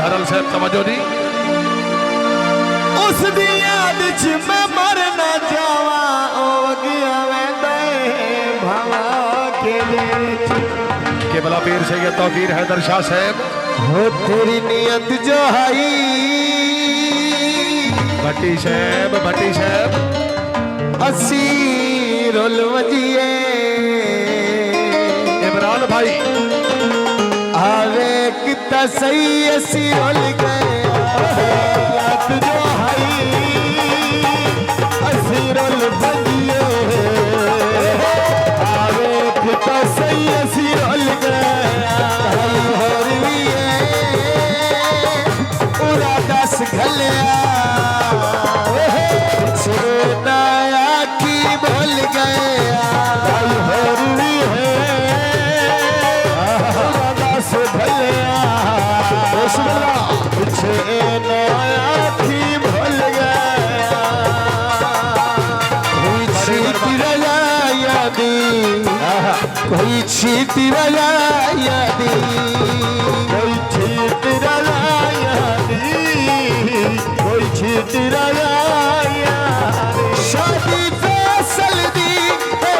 हरल साहब तवज्जो दी। उस दी याद च मैं मर ना जावा ओ गया वेंदे भावा के लिए केबला पीर सैयद तौकीर हैदर शाह साहब हो तेरी नियत जो हाई भट्टी साहब असी रोल वजिए इमरान भाई आवे कितना सही असी रोल गए नियत जो हाई असी रोल वजिए आवे कितना सही असी रोल गए दस घलिया नाया की भूल गया दस घलिया पीछे नाया की भूल गया कोई छीती रजा यादी कोई छीती रजा यादी कोई छीती रजा कोई छीतरा शादी फैसल दी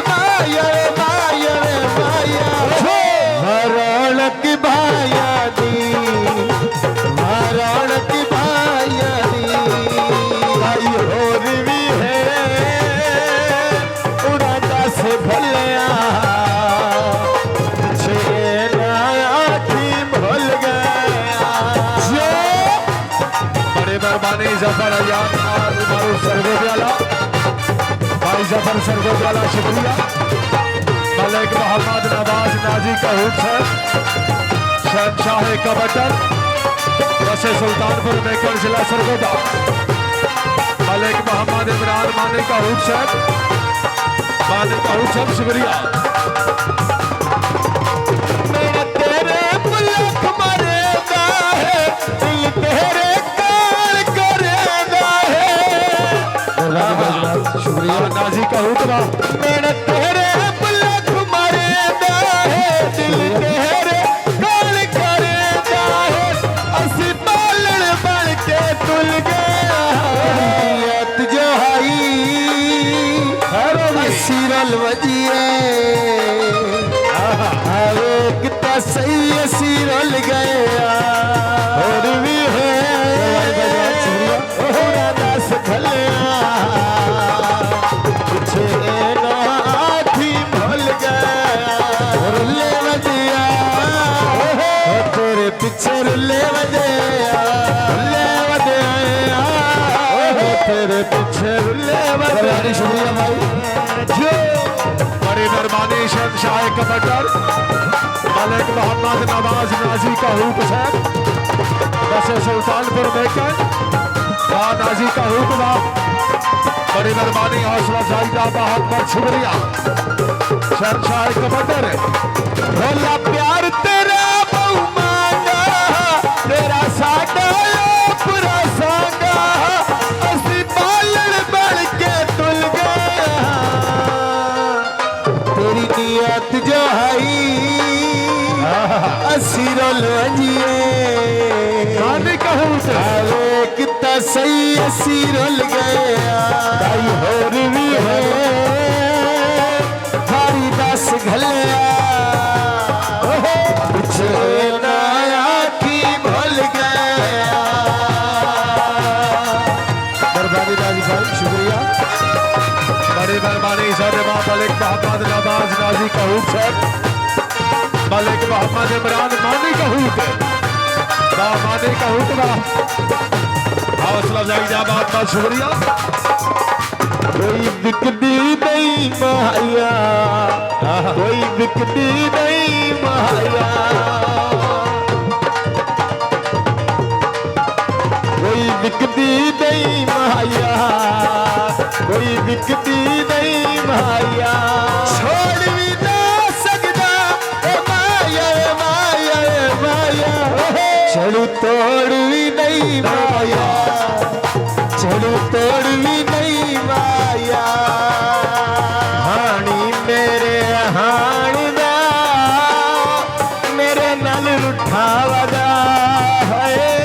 माया माया माया हरण की भाया दी हरण की भाया दी भाई और भी है उड़ा से भलिया मेहरबानी जफर अयान और मारूफ सरगोजाला भाई जफर सरगोजाला शुक्रिया। मलिक मोहम्मद नवाज नाजी का हुक्म शहनशाह कबटर बसे सुल्तानपुर मेकर जिला सरगोदा मलिक मोहम्मद इमरान मानी का हुक्म शुक्रिया। तेरे मुल्क मरेगा है दिल तेरे शुक्रिया नाजी का हुक्म मेरा तेरे मुल्क मरेगा है दिल तेरे काल करेगा है असी बालण बन के तुल गया नियत जो हाई असी रल वजिए कितना सही असी रल गया और भी है दस घलिया पीछे रुले वजया तेरे पीछे रुले वजया शुक्रिया भाई जो बड़ी मेहरबानी शहनशाह कबटर मलिक मोहम्मद नवाज नाजी का हुक्म बसे सुल्तानपुर मेकर नाजी का हुक्म बड़ी मेहरबानी हौसला जायदा बहुत बहुत शुक्रिया शहनशाह कबटर भोला प्यार तेरा बहुमाना तेरा साडा पूरा सांगा असी बालण बन के तुल गया तेरी नियत जो हाई असी रोल वजिए कितना सही असी रोल गया और भी है थारी दस घलिया नाया की भूल गया बरबादी राजी भाई शुक्रिया। बड़ी मेहरबानी साहब मलिक मोहम्मद नवाज नाजी का हुक्म मलिक मोहम्मद इमरान मानी का हुक्म मानी का हुक्म हौसला जायदा बहुत बहुत शुक्रिया। कोई बिकती नहीं माया कोई बिकती नहीं माया कोई बिकती नहीं माया कोई बिकती नहीं माया छोड़ भी ना सकता माया माया माया चलू तोड़ भी नहीं माया चलू तोड़ भी नहीं माया हानी मेरे हानी दा मेरे नाल रुठा वदा है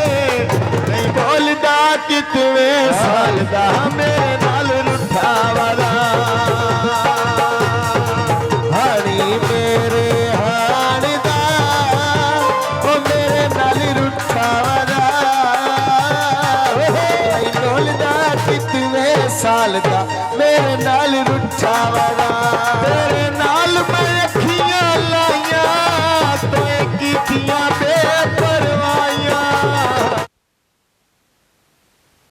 कितवें साल दा मेरे नाल रुठा वाला हानी मेरे हाण दा ओ मेरे नाल रुठा वाला ढोल दा कितवें साल दा